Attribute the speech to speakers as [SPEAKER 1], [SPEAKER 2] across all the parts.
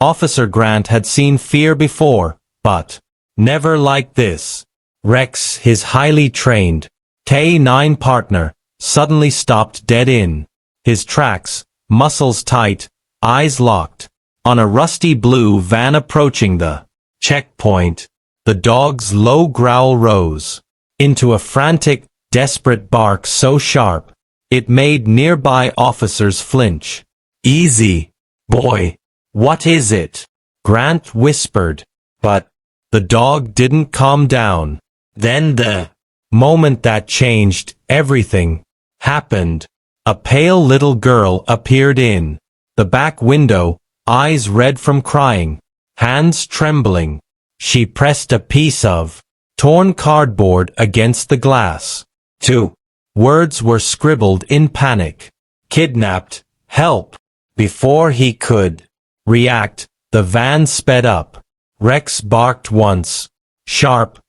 [SPEAKER 1] Officer Grant had seen fear before, but never like this. Rex, his highly trained K-9 partner, suddenly stopped dead in his tracks, muscles tight, eyes locked, on a rusty blue van approaching the checkpoint. The dog's low growl rose into a frantic, desperate bark so sharp, it made nearby officers flinch. "Easy, boy. What is it?" Grant whispered, but the dog didn't calm down. Then the moment that changed everything happened. A pale little girl appeared in the back window, eyes red from crying, hands trembling. She pressed a piece of torn cardboard against the glass. 2 words were scribbled in panic. "Kidnapped, help." Before he could react, the van sped up. Rex barked once. Sharp,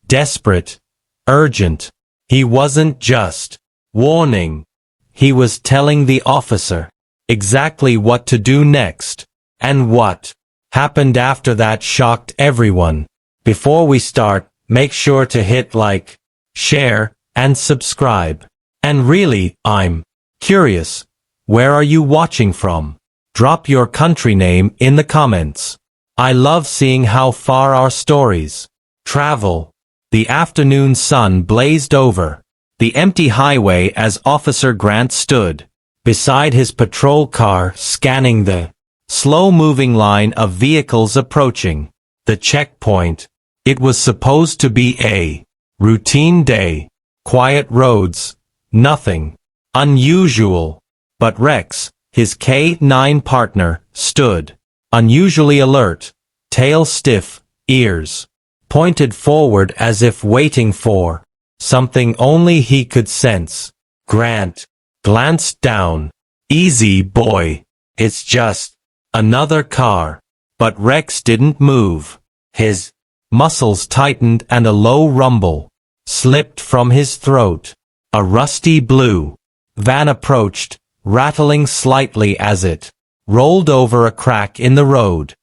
[SPEAKER 1] desperate, urgent. He wasn't just warning. He was telling the officer exactly what to do next. And what happened after that shocked everyone. Before we start, make sure to hit like, share, and subscribe. And really, I'm curious, where are you watching from? Drop your country name in the comments. I love seeing how far our stories travel. The afternoon sun blazed over the empty highway as Officer Grant stood beside his patrol car, scanning the slow-moving line of vehicles approaching the checkpoint. It was supposed to be a routine day, quiet roads, nothing unusual. But Rex, his K-9 partner, stood unusually alert, tail stiff, ears pointed forward as if waiting for something only he could sense. Grant glanced down. "Easy, boy. It's just another car." But Rex didn't move. His muscles tightened and a low rumble slipped from his throat. A rusty blue van approached, rattling slightly as it rolled over a crack in the road.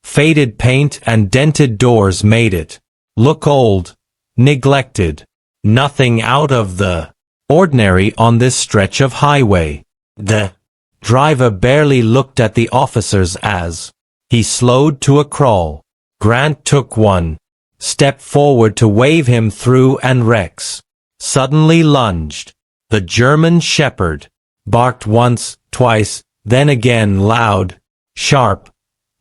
[SPEAKER 1] Faded paint and dented doors made it look old, neglected. Nothing out of the ordinary on this stretch of highway. The driver barely looked at the officers as he slowed to a crawl. Grant took one step forward to wave him through, and Rex suddenly lunged. The German Shepherd barked once, twice, then again, loud, sharp,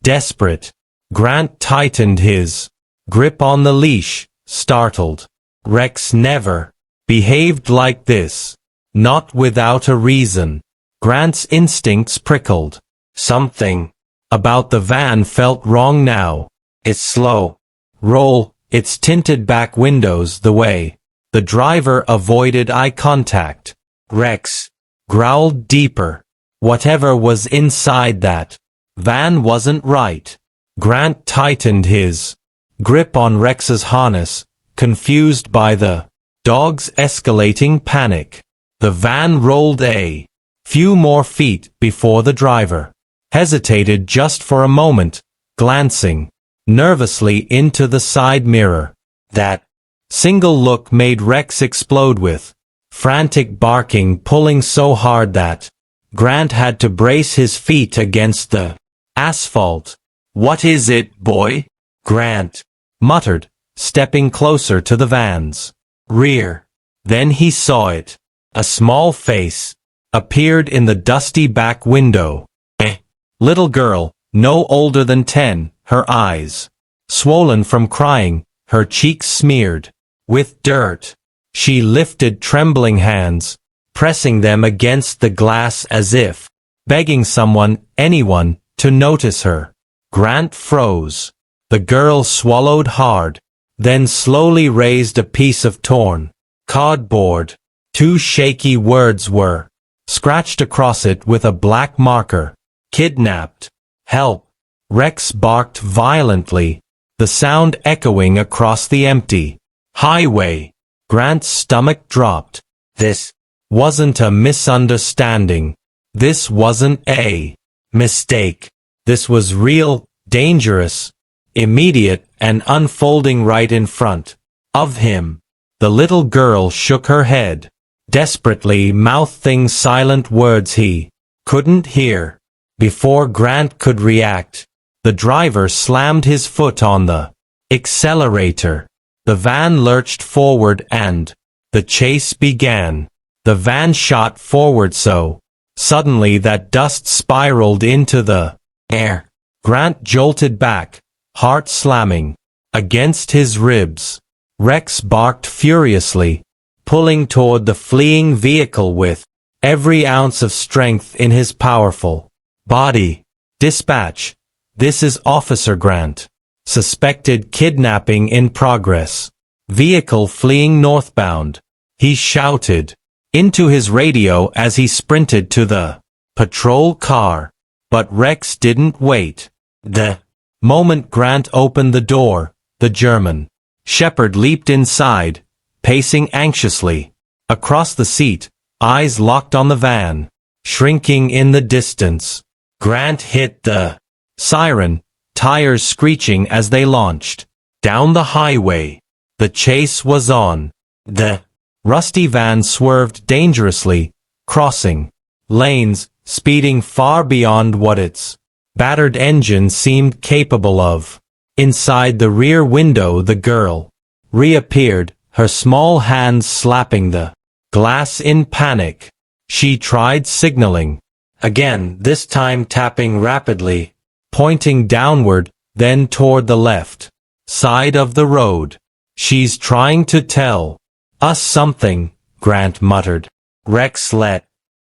[SPEAKER 1] desperate. Grant tightened his grip on the leash, startled. Rex never behaved like this. Not without a reason. Grant's instincts prickled. Something about the van felt wrong now. Its slow roll, its tinted back windows, the way the driver avoided eye contact. Rex growled deeper. Whatever was inside that van wasn't right. Grant tightened his grip on Rex's harness, confused by the dog's escalating panic. The van rolled a few more feet before the driver hesitated just for a moment, glancing nervously into the side mirror. That single look made Rex explode with frantic barking, pulling so hard that Grant had to brace his feet against the asphalt. "What is it, boy?" Grant muttered, stepping closer to the van's rear. Then he saw it. A small face appeared in the dusty back window. A little girl, no older than 10, her eyes swollen from crying, her cheeks smeared with dirt. She lifted trembling hands, pressing them against the glass as if begging someone, anyone, to notice her. Grant froze. The girl swallowed hard, then slowly raised a piece of torn cardboard. 2 shaky words were scratched across it with a black marker. "Kidnapped. Help." Rex barked violently, the sound echoing across the empty highway. Grant's stomach dropped. This wasn't a misunderstanding. This wasn't a mistake. This was real, dangerous, immediate, and unfolding right in front of him. The little girl shook her head, desperately mouthing silent words he couldn't hear. Before Grant could react, the driver slammed his foot on the accelerator. The van lurched forward and the chase began. The van shot forward so suddenly that dust spiraled into the air. Grant jolted back, heart slamming against his ribs. Rex barked furiously, pulling toward the fleeing vehicle with every ounce of strength in his powerful body. Dispatch, this is Officer Grant. Suspected kidnapping in progress. Vehicle fleeing northbound. He shouted into his radio as he sprinted to the patrol car. But Rex didn't wait. The moment Grant opened the door, the German shepherd leaped inside, pacing anxiously across the seat, eyes locked on the van, shrinking in the distance. Grant hit the siren, tires screeching as they launched down the highway. The chase was on. The rusty van swerved dangerously, crossing lanes, speeding far beyond what its battered engine seemed capable of. Inside the rear window the girl reappeared, her small hands slapping the glass in panic. She tried signaling again, this time tapping rapidly, pointing downward, then toward the left side of the road. She's trying to tell us something, Grant muttered. Rex let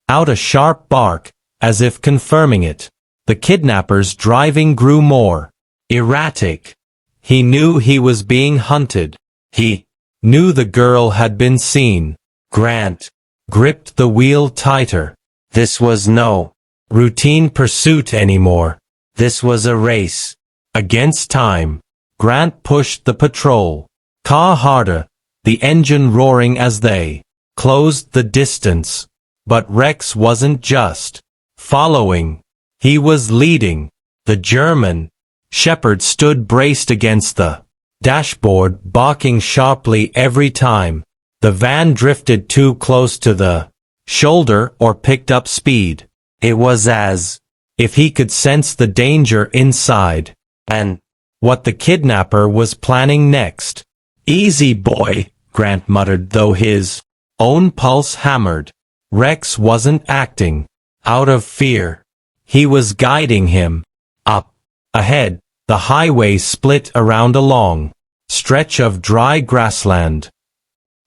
[SPEAKER 1] out a sharp bark, as if confirming it. The kidnapper's driving grew more erratic. He knew he was being hunted. He knew the girl had been seen. Grant gripped the wheel tighter. This was no routine pursuit anymore. This was a race against time. Grant pushed the patrol car harder, the engine roaring as they closed the distance. But Rex wasn't just following. He was leading. The German shepherd stood braced against the dashboard, barking sharply every time the van drifted too close to the shoulder or picked up speed. It was as if he could sense the danger inside, and what the kidnapper was planning next. Easy boy, Grant muttered, though his own pulse hammered. Rex wasn't acting out of fear. He was guiding him. Up ahead, the highway split around a long stretch of dry grassland.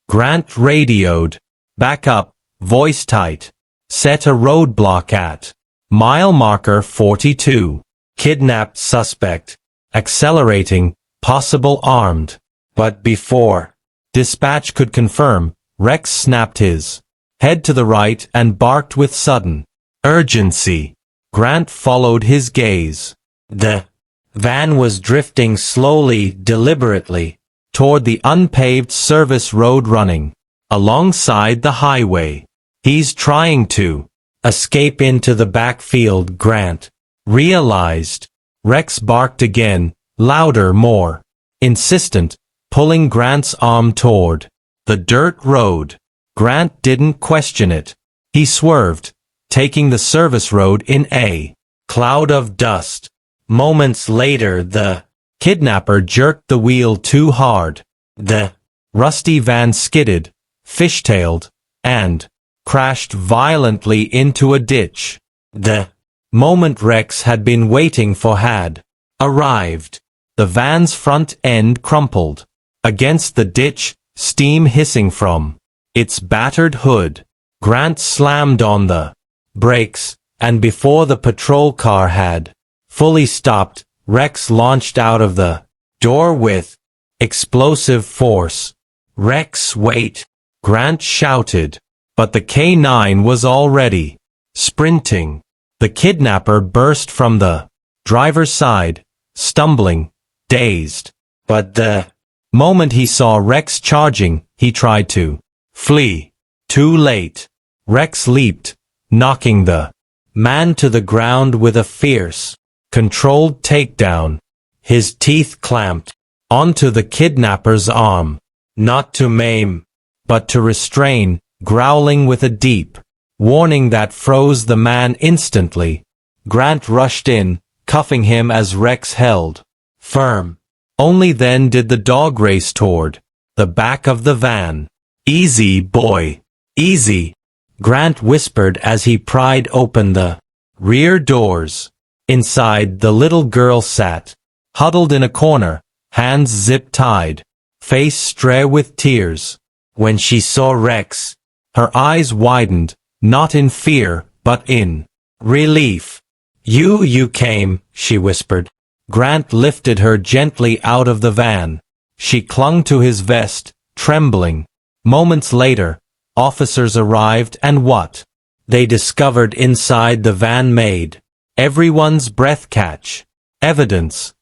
[SPEAKER 1] Grant radioed. Back up, voice tight. Set a roadblock at mile marker 42. Kidnapped suspect. Accelerating, possible armed. But before dispatch could confirm, Rex snapped his head to the right and barked with sudden urgency. Grant followed his gaze. The van was drifting slowly, deliberately, toward the unpaved service road running alongside the highway. He's trying to escape into the backfield, Grant realized. Rex barked again, louder, more insistent, pulling Grant's arm toward the dirt road. Grant didn't question it. He swerved, taking the service road in a cloud of dust. Moments later the kidnapper jerked the wheel too hard. The rusty van skidded, fishtailed, and crashed violently into a ditch. The moment Rex had been waiting for had arrived. The van's front end crumpled against the ditch, steam hissing from its battered hood. Grant slammed on the brakes, and before the patrol car had fully stopped, Rex launched out of the door with explosive force. Rex, wait! Grant shouted, but the K9 was already sprinting. The kidnapper burst from the driver's side, stumbling, dazed. But the moment he saw Rex charging, he tried to flee. Too late. Rex leaped, knocking the man to the ground with a fierce Controlled takedown. His teeth clamped onto the kidnapper's arm. Not to maim, but to restrain, growling with a deep warning that froze the man instantly. Grant rushed in, cuffing him as Rex held firm. Only then did the dog race toward the back of the van. "Easy, boy. Easy," Grant whispered as he pried open the rear doors. Inside, the little girl sat, huddled in a corner, hands zip-tied, face stray with tears. When she saw Rex, her eyes widened, not in fear, but in relief. You came," she whispered. Grant lifted her gently out of the van. She clung to his vest, trembling. Moments later, officers arrived and what they discovered inside the van made everyone's breath catch. Evidence,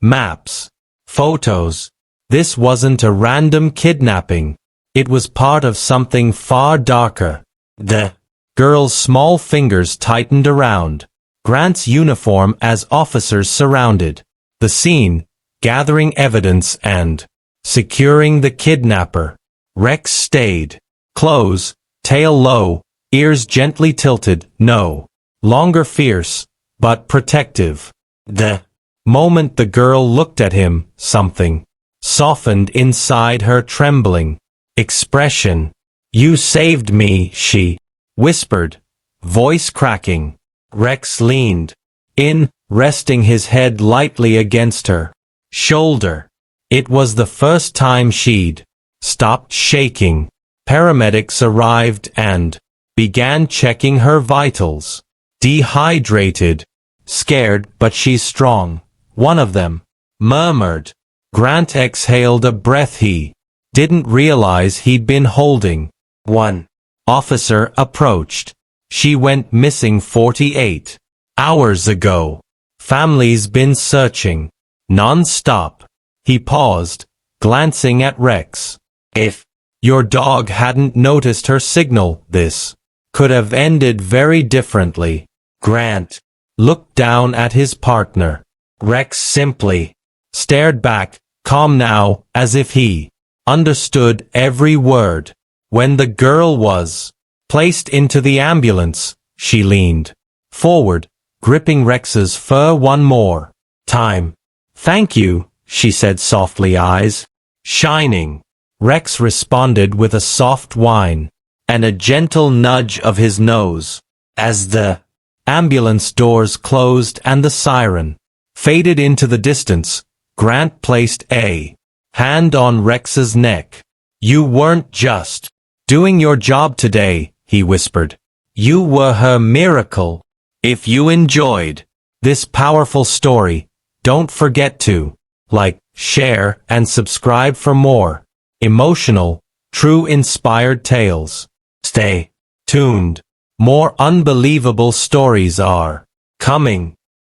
[SPEAKER 1] maps, photos. This wasn't a random kidnapping. It was part of something far darker. The girl's small fingers tightened around Grant's uniform as officers surrounded the scene, gathering evidence and securing the kidnapper. Rex stayed close, tail low, ears gently tilted, no longer fierce, but protective. The moment the girl looked at him, something softened inside her trembling expression. "You saved me," she whispered, voice cracking. Rex leaned in, resting his head lightly against her shoulder. It was the first time she'd stopped shaking. Paramedics arrived and began checking her vitals. "Dehydrated. Scared, but she's strong," one of them murmured. Grant exhaled a breath he didn't realize he'd been holding. One officer approached. "She went missing 48 hours ago. Family's been searching non-stop." He paused, glancing at Rex. "If your dog hadn't noticed her signal, this could have ended very differently." Grant looked down at his partner. Rex simply stared back, calm now, as if he understood every word. When the girl was placed into the ambulance, she leaned forward, gripping Rex's fur one more time. "Thank you," she said softly, eyes shining. Rex responded with a soft whine and a gentle nudge of his nose. As the ambulance doors closed and the siren faded into the distance, Grant placed a hand on Rex's neck. "You weren't just doing your job today," he whispered. "You were her miracle." If you enjoyed this powerful story, don't forget to like, share, and subscribe for more emotional, true inspired tales. Stay tuned. More unbelievable stories are coming.